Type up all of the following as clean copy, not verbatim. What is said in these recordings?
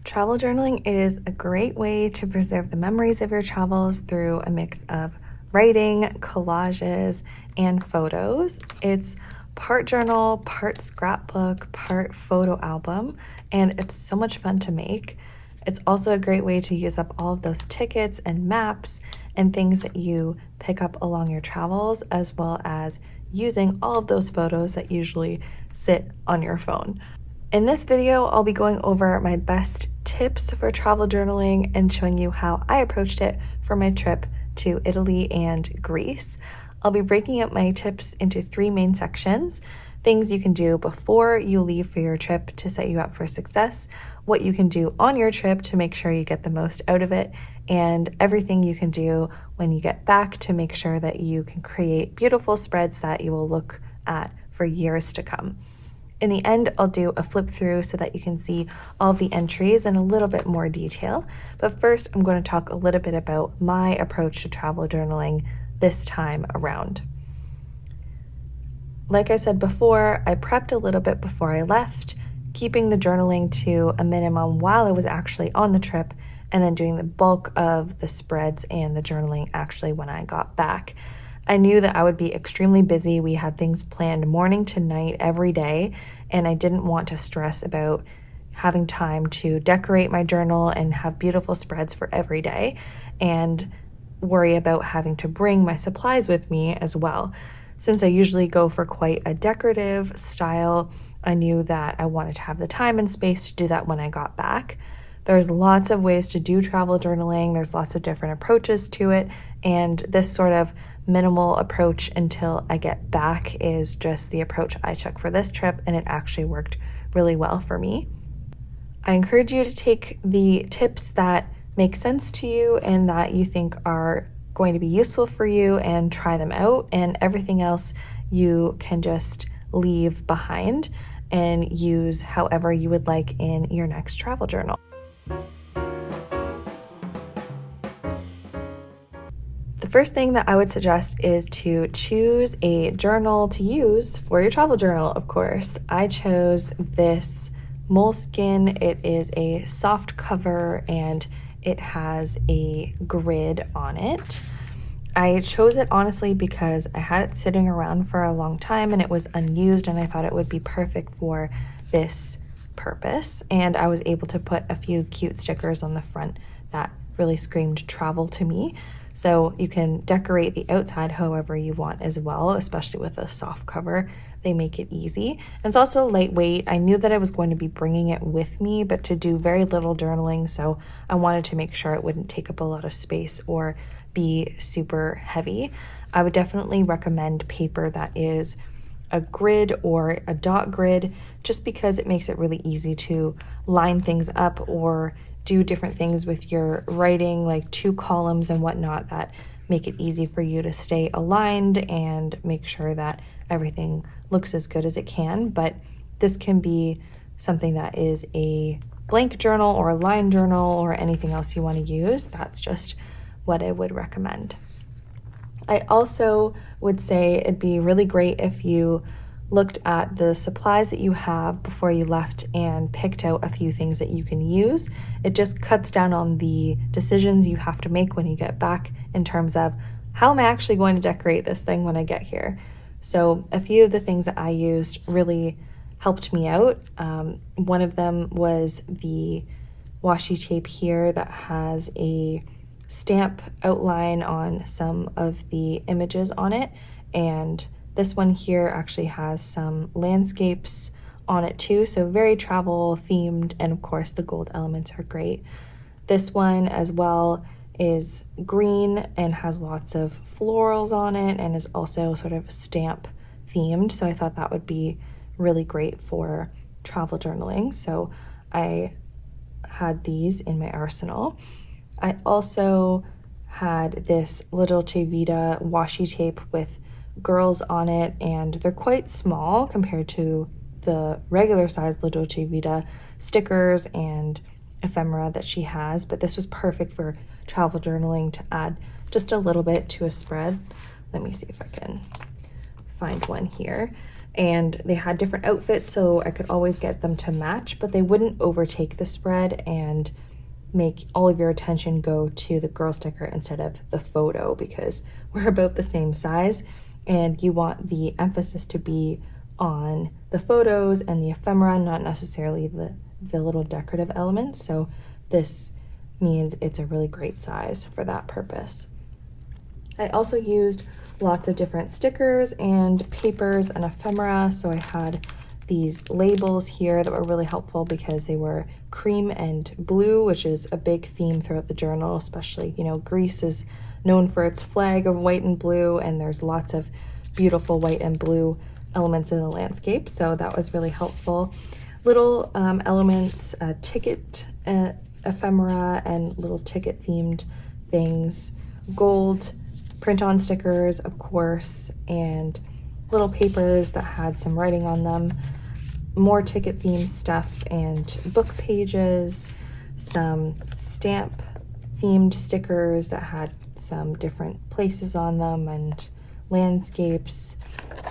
Travel journaling is a great way to preserve the memories of your travels through a mix of writing, collages, and photos. It's part journal, part scrapbook, part photo album, and it's so much fun to make. It's also a great way to use up all of those tickets and maps and things that you pick up along your travels, as well as using all of those photos that usually sit on your phone. In this video, I'll be going over my best tips for travel journaling and showing you how I approached it for my trip to Italy and Greece. I'll be breaking up my tips into three main sections: things you can do before you leave for your trip to set you up for success, what you can do on your trip to make sure you get the most out of it, and everything you can do when you get back to make sure that you can create beautiful spreads that you will look at for years to come. In the end, I'll do a flip through so that you can see all the entries in a little bit more detail. But first, I'm going to talk a little bit about my approach to travel journaling this time around. Like I said before, I prepped a little bit before I left, keeping the journaling to a minimum while I was actually on the trip, and then doing the bulk of the spreads and the journaling actually when I got back. I knew that I would be extremely busy. We had things planned morning to night every day, and I didn't want to stress about having time to decorate my journal and have beautiful spreads for every day and worry about having to bring my supplies with me as well. Since I usually go for quite a decorative style, I knew that I wanted to have the time and space to do that when I got back. There's lots of ways to do travel journaling. There's lots of different approaches to it, and this sort of minimal approach until I get back is just the approach I took for this trip, and it actually worked really well for me. I encourage you to take the tips that make sense to you and that you think are going to be useful for you and try them out, and everything else you can just leave behind and use however you would like in your next travel journal. The first thing that I would suggest is to choose a journal to use for your travel journal, of course. I chose this Moleskine. It is a soft cover and it has a grid on it. I chose it honestly because I had it sitting around for a long time and it was unused, and I thought it would be perfect for this purpose. And I was able to put a few cute stickers on the front that really screamed travel to me. So you can decorate the outside however you want as well, especially with a soft cover. They make it easy. And it's also lightweight. I knew that I was going to be bringing it with me, but to do very little journaling, so I wanted to make sure it wouldn't take up a lot of space or be super heavy. I would definitely recommend paper that is a grid or a dot grid, just because it makes it really easy to line things up or do different things with your writing, like 2 columns and whatnot, that make it easy for you to stay aligned and make sure that everything looks as good as it can. But this can be something that is a blank journal or a line journal or anything else you want to use. That's just what I would recommend. I also would say it'd be really great if you looked at the supplies that you have before you left and picked out a few things that you can use. It just cuts down on the decisions you have to make when you get back in terms of how am I actually going to decorate this thing when I get here. So a few of the things that I used really helped me out. One of them was the washi tape here that has a stamp outline on some of the images on it, and this one here actually has some landscapes on it too, so very travel themed, and of course the gold elements are great. This one as well is green and has lots of florals on it and is also sort of stamp themed, so I thought that would be really great for travel journaling, so I had these in my arsenal. I also had this La Dolce Vita washi tape with girls on it, and they're quite small compared to the regular size La Dolce Vita stickers and ephemera that she has, but this was perfect for travel journaling to add just a little bit to a spread. Let me see if I can find one here. and they had different outfits, so I could always get them to match, but they wouldn't overtake the spread and make all of your attention go to the girl sticker instead of the photo, because we're about the same size and you want the emphasis to be on the photos and the ephemera, not necessarily the little decorative elements. So this means it's a really great size for that purpose. I also used lots of different stickers and papers and ephemera. So I had these labels here that were really helpful because they were cream and blue, which is a big theme throughout the journal, especially, you know, Greece is known for its flag of white and blue, and there's lots of beautiful white and blue elements in the landscape. So that was really helpful. Little elements, ticket ephemera and little ticket themed things, gold print-on stickers, of course, and little papers that had some writing on them, more ticket themed stuff and book pages, some stamp themed stickers that had some different places on them and landscapes,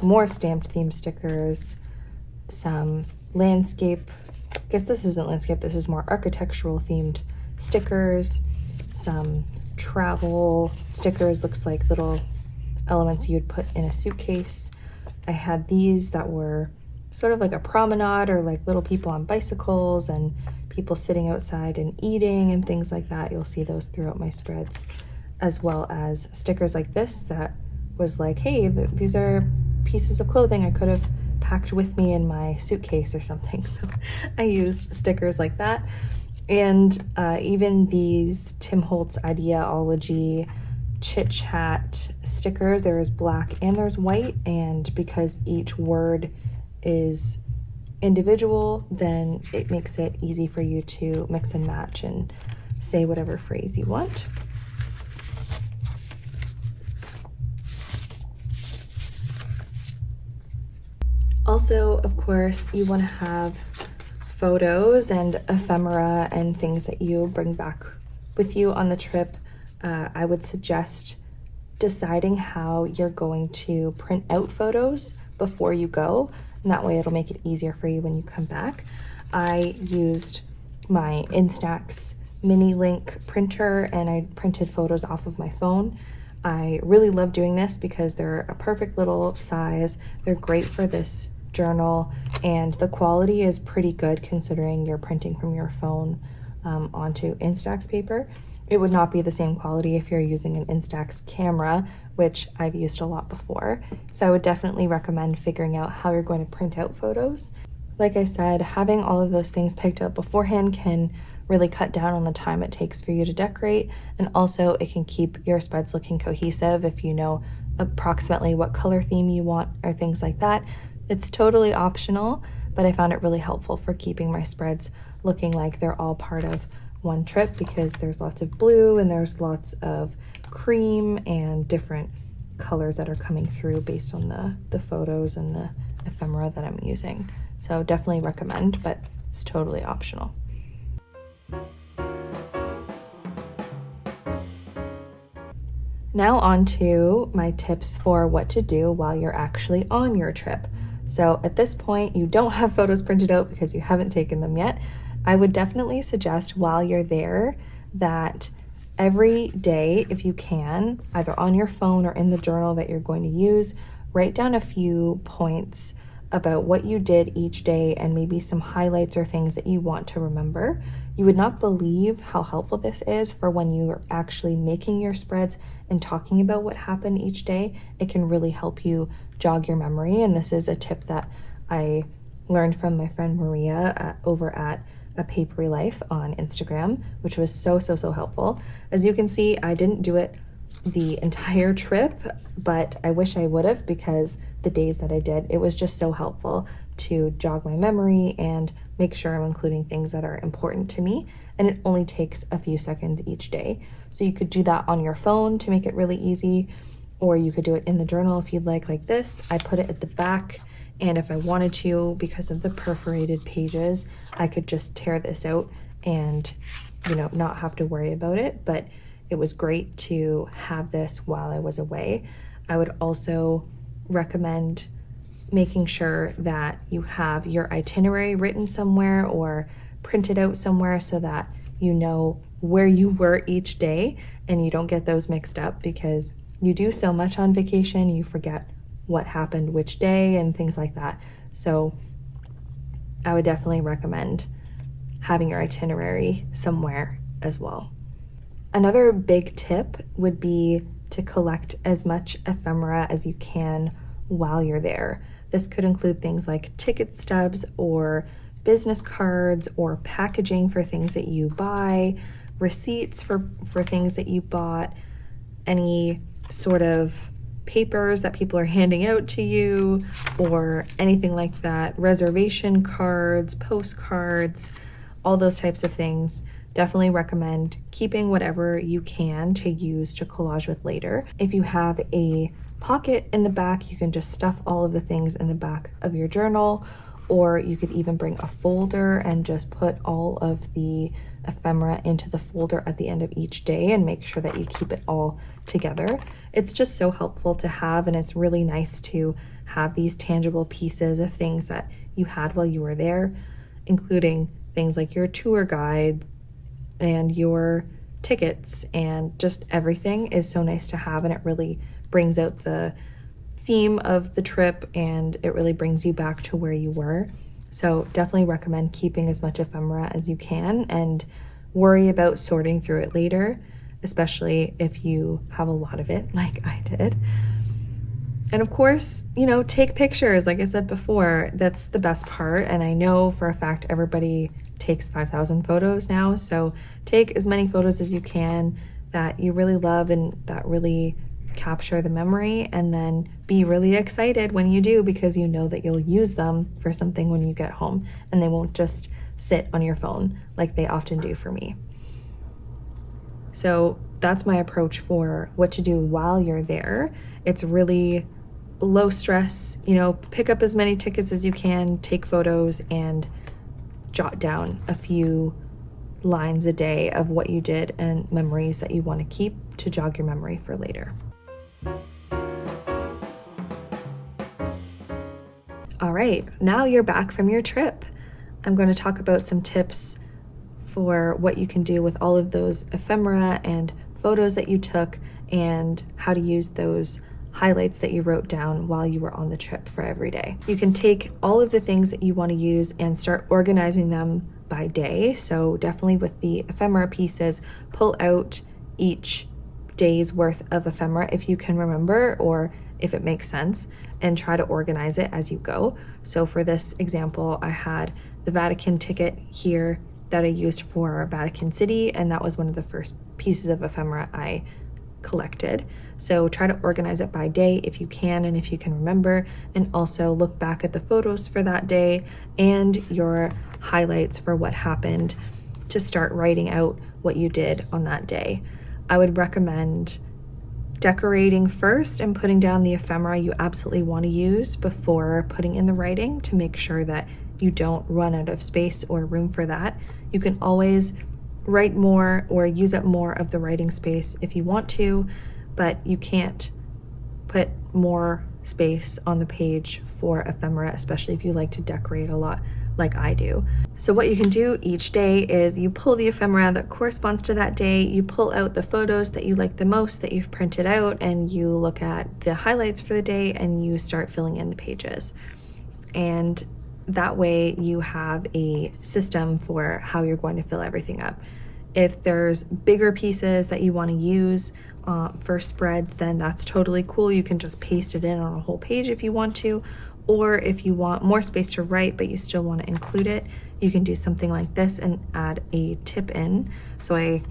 more stamped themed stickers, some landscape, I guess this isn't landscape, this is more architectural themed stickers, some travel stickers, looks like little elements you'd put in a suitcase. I had these that were sort of like a promenade, or like little people on bicycles and people sitting outside and eating and things like that. You'll see those throughout my spreads, as well as stickers like this that was like, hey, these are pieces of clothing I could have packed with me in my suitcase or something. So I used stickers like that. And even these Tim Holtz Ideology chit chat stickers, there is black and there's white, and because each word is individual, then it makes it easy for you to mix and match and say whatever phrase you want. Also, of course, you want to have photos and ephemera and things that you bring back with you on the trip. I would suggest deciding how you're going to print out photos before you go, and that way it'll make it easier for you when you come back. I used my Instax mini link printer and I printed photos off of my phone. I really love doing this because they're a perfect little size. They're great for this journal, and the quality is pretty good considering you're printing from your phone onto Instax paper. It would not be the same quality if you're using an Instax camera, which I've used a lot before. So I would definitely recommend figuring out how you're going to print out photos. Like I said, having all of those things picked out beforehand can really cut down on the time it takes for you to decorate, and also it can keep your spreads looking cohesive if you know approximately what color theme you want or things like that. It's totally optional, but I found it really helpful for keeping my spreads looking like they're all part of one trip, because there's lots of blue and there's lots of cream and different colors that are coming through based on the photos and the ephemera that I'm using. So definitely recommend, but it's totally optional. Now on to my tips for what to do while you're actually on your trip. So at this point, you don't have photos printed out because you haven't taken them yet. I would definitely suggest while you're there that every day, if you can, either on your phone or in the journal that you're going to use, write down a few points about what you did each day and maybe some highlights or things that you want to remember. You would not believe how helpful this is for when you're actually making your spreads and talking about what happened each day. It can really help you jog your memory, and this is a tip that I learned from my friend Maria over at A Papery Life on Instagram, which was so helpful. As you can see, I didn't do it the entire trip, but I wish I would have, because the days that I did, it was just so helpful to jog my memory and make sure I'm including things that are important to me, and it only takes a few seconds each day. So you could do that on your phone to make it really easy, or you could do it in the journal if you'd like this. I put it at the back, and if I wanted to, because of the perforated pages, I could just tear this out and, not have to worry about it. But it was great to have this while I was away. I would also recommend making sure that you have your itinerary written somewhere or printed out somewhere so that you know where you were each day and you don't get those mixed up, because you do so much on vacation, you forget what happened which day and things like that. So I would definitely recommend having your itinerary somewhere as well. Another big tip would be to collect as much ephemera as you can while you're there. This could include things like ticket stubs or business cards or packaging for things that you buy, receipts for things that you bought, any sort of papers that people are handing out to you or anything like that, reservation cards, postcards, all those types of things. Definitely recommend keeping whatever you can to use to collage with later. If you have a pocket in the back, you can just stuff all of the things in the back of your journal, or you could even bring a folder and just put all of the ephemera into the folder at the end of each day and make sure that you keep it all together. It's just so helpful to have, and it's really nice to have these tangible pieces of things that you had while you were there, including things like your tour guide and your tickets, and just everything is so nice to have, and it really brings out the theme of the trip and it really brings you back to where you were. So definitely recommend keeping as much ephemera as you can and worry about sorting through it later, especially if you have a lot of it like I did. And of course, take pictures. Like I said before, that's the best part. And I know for a fact everybody takes 5,000 photos now. So take as many photos as you can that you really love and that really capture the memory, and then be really excited when you do, because you know that you'll use them for something when you get home and they won't just sit on your phone like they often do for me. So that's my approach for what to do while you're there. It's really low stress, pick up as many tickets as you can, take photos, and jot down a few lines a day of what you did and memories that you want to keep to jog your memory for later. All right, now you're back from your trip. I'm going to talk about some tips for what you can do with all of those ephemera and photos that you took, and how to use those highlights that you wrote down while you were on the trip for every day. You can take all of the things that you want to use and start organizing them by day. So definitely with the ephemera pieces, pull out each day's worth of ephemera if you can remember, or if it makes sense, and try to organize it as you go. So for this example, I had the Vatican ticket here that I used for Vatican City, and that was one of the first pieces of ephemera I collected. So try to organize it by day if you can and if you can remember, and also look back at the photos for that day and your highlights for what happened to start writing out what you did on that day. I would recommend decorating first and putting down the ephemera you absolutely want to use before putting in the writing, to make sure that you don't run out of space or room for that. You can always write more or use up more of the writing space if you want to, but you can't put more space on the page for ephemera, especially if you like to decorate a lot like I do. So what you can do each day is you pull the ephemera that corresponds to that day, you pull out the photos that you like the most that you've printed out, and you look at the highlights for the day and you start filling in the pages. And that way you have a system for how you're going to fill everything up. If there's bigger pieces that you want to use for spreads, then that's totally cool. You can just paste it in on a whole page if you want to. Or if you want more space to write but you still want to include it, you can do something like this and add a tip in. So I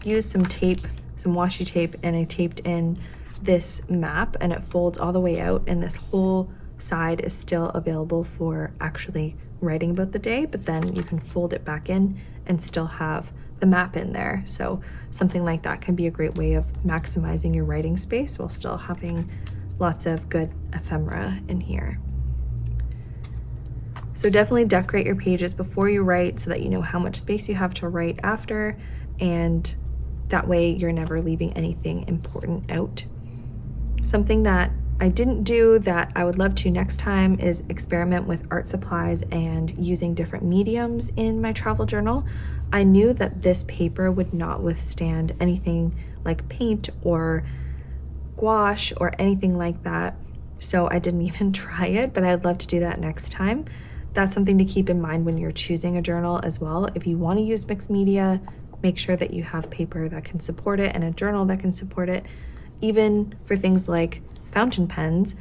used some tape, some washi tape, and I taped in this map, and it folds all the way out, and this whole side is still available for actually writing about the day, but then you can fold it back in and still have the map in there. So something like that can be a great way of maximizing your writing space while still having lots of good ephemera in here. So definitely decorate your pages before you write so that you know how much space you have to write after, and that way you're never leaving anything important out. Something that I didn't do that I would love to next time is experiment with art supplies and using different mediums in my travel journal. I knew that this paper would not withstand anything like paint or gouache or anything like that, so I didn't even try it, but I'd love to do that next time. That's something to keep in mind when you're choosing a journal as well. If you want to use mixed media, make sure that you have paper that can support it and a journal that can support it. Even for things like fountain pens,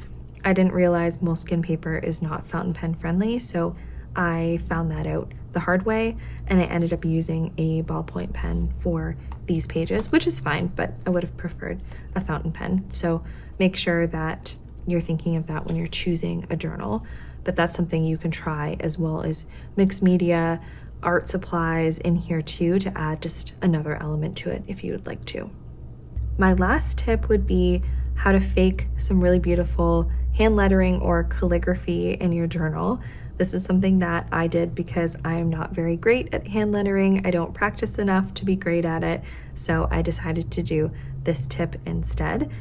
I didn't realize Moleskine paper is not fountain pen friendly, so I found that out the hard way, and I ended up using a ballpoint pen for these pages, which is fine, but I would have preferred a fountain pen. So make sure that you're thinking of that when you're choosing a journal, but that's something you can try, as well as mixed media, art supplies in here too, to add just another element to it if you would like to. My last tip would be how to fake some really beautiful hand lettering or calligraphy in your journal. This is something that I did because I am not very great at hand lettering. I don't practice enough to be great at it, so I decided to do this tip instead,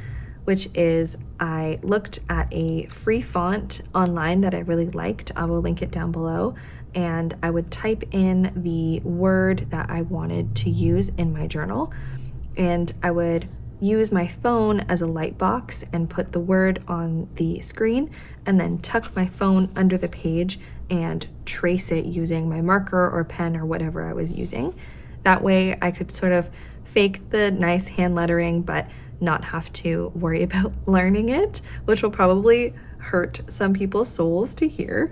which is I looked at a free font online that I really liked. I will link it down below, and I would type in the word that I wanted to use in my journal, and I would use my phone as a light box and put the word on the screen, and then tuck my phone under the page and trace it using my marker or pen or whatever I was using. That way I could sort of fake the nice hand lettering but not have to worry about learning it, which will probably hurt some people's souls to hear,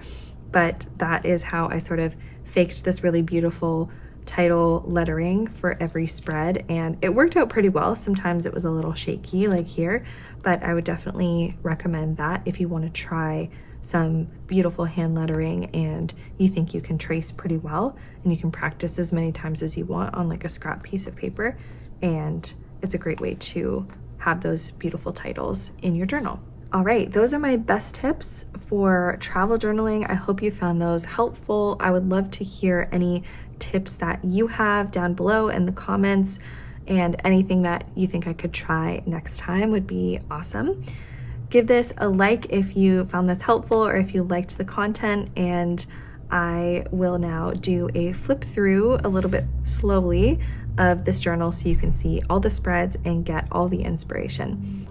but that is how I sort of faked this really beautiful title lettering for every spread, and it worked out pretty well. Sometimes it was a little shaky like here, but I would definitely recommend that if you want to try some beautiful hand lettering and you think you can trace pretty well, and you can practice as many times as you want on like a scrap piece of paper, and it's a great way to have those beautiful titles in your journal. All right, those are my best tips for travel journaling. I hope you found those helpful. I would love to hear any tips that you have down below in the comments, and anything that you think I could try next time would be awesome. Give this a like if you found this helpful or if you liked the content, and I will now do a flip through a little bit slowly of this journal so you can see all the spreads and get all the inspiration.